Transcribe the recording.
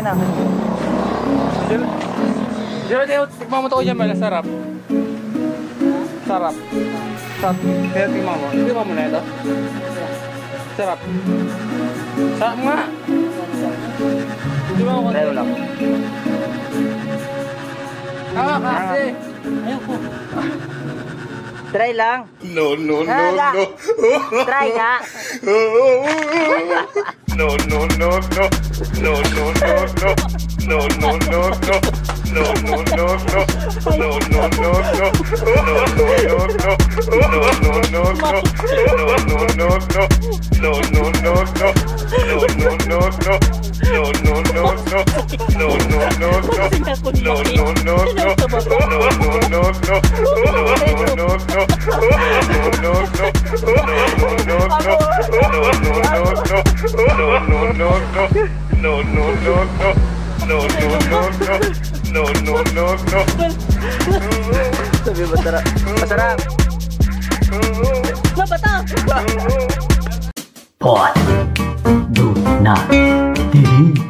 Okay na. Jero, tikman mo ito ko dyan, Mel. Sarap. Sarap. Sarap. Kaya tikman mo. Tikman mo na ito. Sarap. Sarap nga. Tikman mo. Try mo lang. Kasi. Ayoko. Try lang. No. Try nga. No. Sabi masarap. Masarap. Pot. Do not delete.